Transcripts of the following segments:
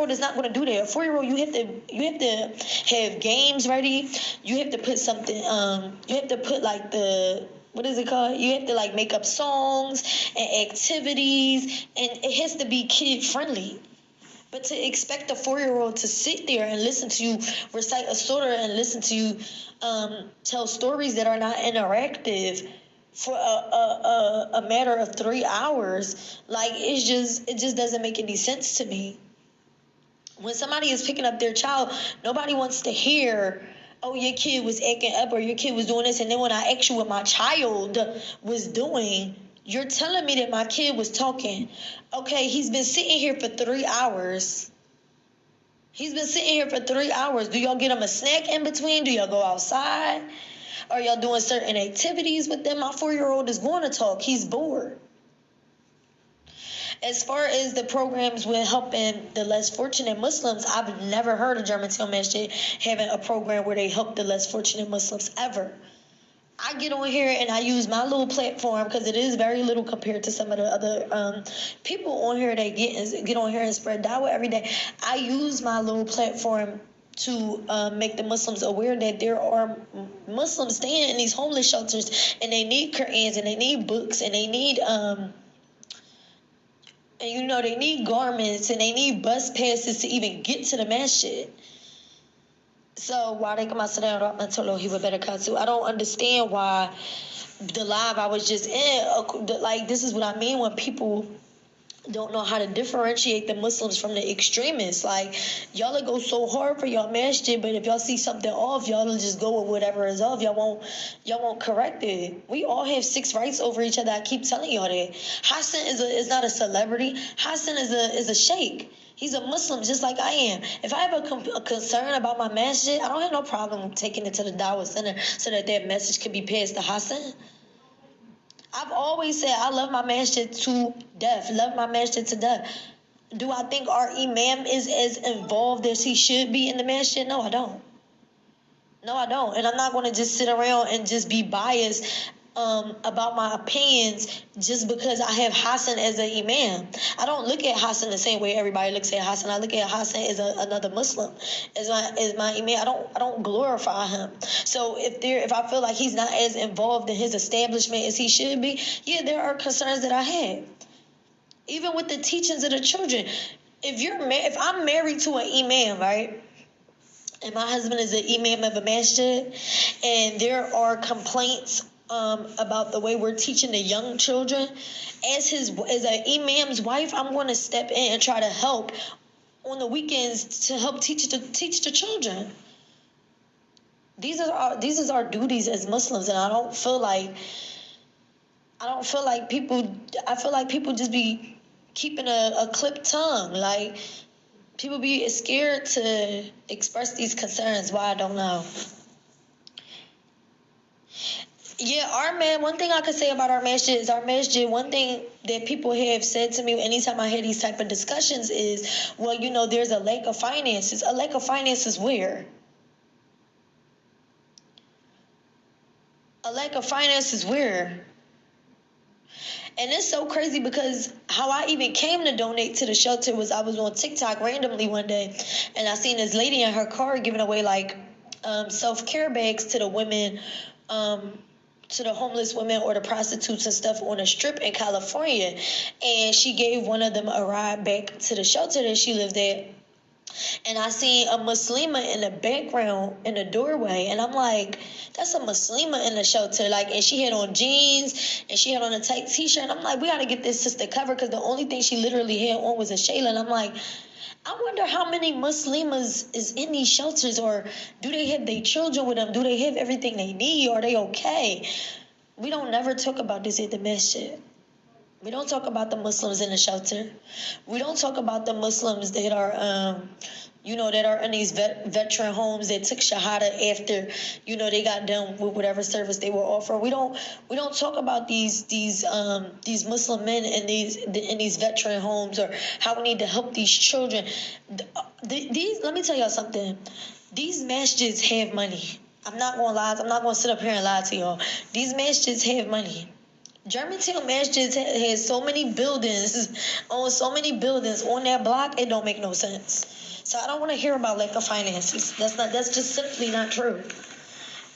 4-year-old is not going to do that. A 4-year-old, you have to have games ready. You have to put something. You have to put like the, what is it called? You have to like make up songs and activities, and it has to be kid friendly. But to expect a 4-year-old to sit there and listen to you recite a surah and listen to you tell stories that are not interactive for a matter of 3 hours, like it just doesn't make any sense to me. When somebody is picking up their child, nobody wants to hear, oh, your kid was acting up or your kid was doing this, and then when I ask you what my child was doing, you're telling me that my kid was talking. Okay, he's been sitting here for 3 hours. He's been sitting here for 3 hours. Do y'all get him a snack in between? Do y'all go outside? Are y'all doing certain activities with them? My 4-year-old is going to talk. He's bored. As far as the programs with helping the less fortunate Muslims, I've never heard of Germantown Masjid having a program where they help the less fortunate Muslims ever. I get on here and I use my little platform because it is very little compared to some of the other people on here that get on here and spread dawah every day. I use my little platform to make the Muslims aware that there are Muslims staying in these homeless shelters, and they need Qur'ans, and they need books, and they need they need garments, and they need bus passes to even get to the masjid. So walaikum assalam rahmatullahi wa barakatuh. I don't understand why the live I was just in, like, this is what I mean when people don't know how to differentiate the Muslims from the extremists. Like, y'all will go so hard for y'all masjid, but if y'all see something off, y'all will just go with whatever is off. Y'all won't correct it. We all have 6 rights over each other. I keep telling y'all that. Hassan is not a celebrity. Hassan is a sheikh. He's a Muslim just like I am. If I have a concern about my masjid, I don't have no problem taking it to the Dawah Center so that message can be passed to Hassan. I've always said I love my masjid to death. Love my masjid to death. Do I think our imam is as involved as he should be in the masjid? No, I don't. No, I don't. And I'm not going to just sit around and just be biased about my opinions just because I have Hassan as an imam. I don't look at Hassan the same way everybody looks at Hassan. I look at Hassan as another Muslim, as my imam. I don't glorify him. So if I feel like he's not as involved in his establishment as he should be, yeah, there are concerns that I have. Even with the teachings of the children. If I'm married to an imam, right? And my husband is an imam of a masjid, and there are complaints about the way we're teaching the young children, as an imam's wife, I'm going to step in and try to help on the weekends to help teach the children. These are our duties as Muslims, and I feel like people just be keeping a clipped tongue. Like, people be scared to express these concerns. Why, I don't know. Yeah, one thing I could say about our masjid is one thing that people have said to me anytime I hear these type of discussions is, well, there's a lack of finances. A lack of finances where? A lack of finances where? And it's so crazy because how I even came to donate to the shelter was I was on TikTok randomly one day, and I seen this lady in her car giving away like self-care bags to the women, to the homeless women or the prostitutes and stuff on a strip in California. And she gave one of them a ride back to the shelter that she lived at. And I seen a Muslima in the background in the doorway, and I'm like, that's a Muslima in the shelter. Like, and she had on jeans and she had on a tight t-shirt. And I'm like, we gotta get this sister covered, because the only thing she literally had on was a shayla. And I'm like, I wonder how many Muslimas is in these shelters, or do they have their children with them? Do they have everything they need? Are they okay? We don't never talk about this at the masjid. We don't talk about the Muslims in the shelter. We don't talk about the Muslims that are, that are in these veteran homes that took shahada after, they got done with whatever service they were offering. We don't talk about these Muslim men in these veteran homes, or how we need to help these children. Let me tell y'all something. These masjids have money. I'm not going to lie. I'm not going to sit up here and lie to y'all. These masjids have money. Germantown Masjid has so many buildings, on so many buildings on that block, it don't make no sense. So I don't want to hear about lack of finances. That's just simply not true.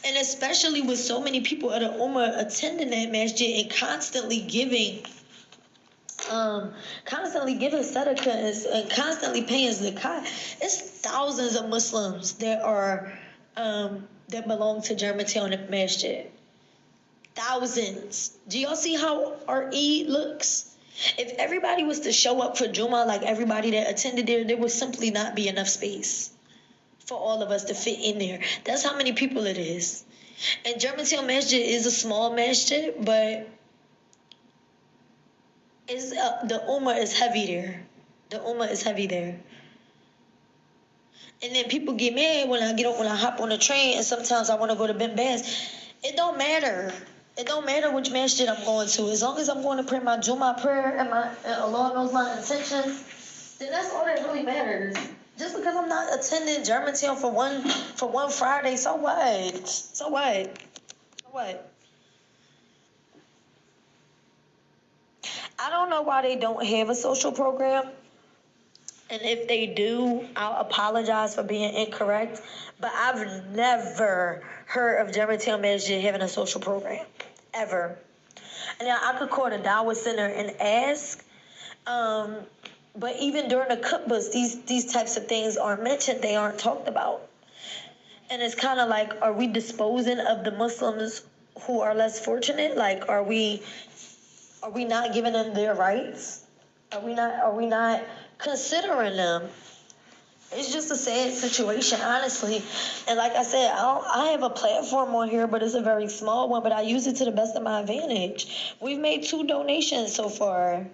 And especially with so many people at the Ummah attending that masjid and constantly giving sadaqah and constantly paying zakat. It's thousands of Muslims that are that belong to Germantown Masjid. Thousands. Do y'all see how our Eid looks? If everybody was to show up for Jummah like everybody that attended there would simply not be enough space for all of us to fit in there. That's how many people it is. And Germantown Masjid is a small masjid, but the Ummah is heavy there. The Ummah is heavy there. And then people get mad when I hop on the train, and sometimes I want to go to Ben Bass. It don't matter. It don't matter which masjid I'm going to. As long as I'm going to pray my Jummah prayer and Allah knows my intentions, then that's all that really matters. Just because I'm not attending Germantown for one Friday, so what? So what? So what? I don't know why they don't have a social program. And if they do, I'll apologize for being incorrect. But I've never heard of Germantown Masjid having a social program. Ever. And now I could call the Dawah Center and ask. But even during the khutbahs, these types of things aren't mentioned. They aren't talked about. And it's kind of like, are we disposing of the Muslims who are less fortunate? Like, are we not giving them their rights? Are we not considering them? It's just a sad situation, honestly. And like I said, I have a platform on here, but it's a very small one, but I use it to the best of my advantage. We've made 2 donations so far.